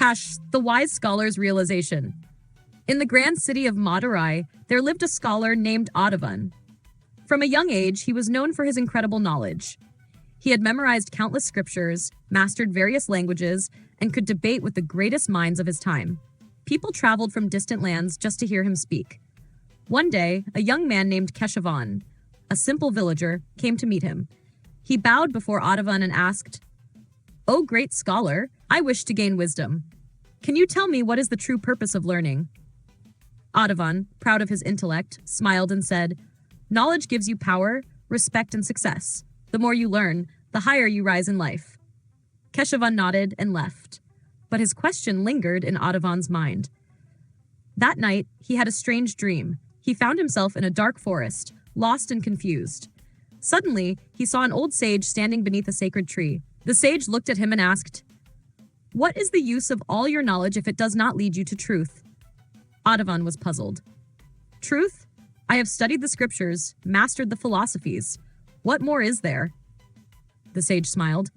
The wise scholar's realization. In the grand city of Madurai, there lived a scholar named Aadhavan. From a young age, he was known for his incredible knowledge. He had memorized countless scriptures, mastered various languages, and could debate with the greatest minds of his time. People traveled from distant lands just to hear him speak. One day, a young man named Keshavan, a simple villager, came to meet him. He bowed before Aadhavan and asked, "O great scholar, I wish to gain wisdom. Can you tell me what is the true purpose of learning?" Aadhavan, proud of his intellect, smiled and said, "Knowledge gives you power, respect, and success. The more you learn, the higher you rise in life." Keshavan nodded and left, but his question lingered in Aadhavan's mind. That night, he had a strange dream. He found himself in a dark forest, lost and confused. Suddenly, he saw an old sage standing beneath a sacred tree. The sage looked at him and asked, "What is the use of all your knowledge if it does not lead you to truth?" Aadhavan was puzzled. "Truth? I have studied the scriptures, mastered the philosophies. What more is there?" The sage smiled.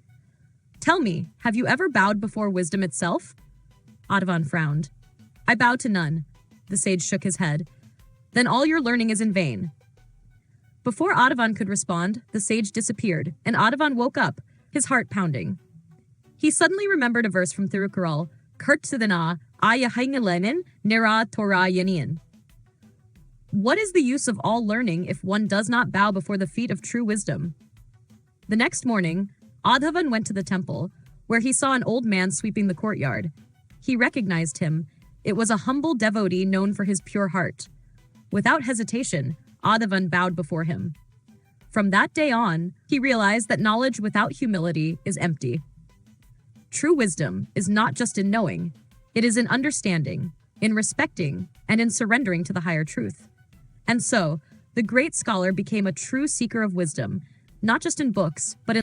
"Tell me, have you ever bowed before wisdom itself?" Aadhavan frowned. "I bow to none." The sage shook his head. "Then all your learning is in vain." Before Aadhavan could respond, the sage disappeared, and Aadhavan woke up, his heart pounding. He suddenly remembered a verse from Thirukkural, "Kurtsidana ayahingalenen nira Torah yanian." What is the use of all learning if one does not bow before the feet of true wisdom? The next morning, Aadhavan went to the temple, where he saw an old man sweeping the courtyard. He recognized him. It was a humble devotee known for his pure heart. Without hesitation, Aadhavan bowed before him. From that day on, he realized that knowledge without humility is empty. True wisdom is not just in knowing, it is in understanding, in respecting, and in surrendering to the higher truth. And so, the great scholar became a true seeker of wisdom, not just in books, but in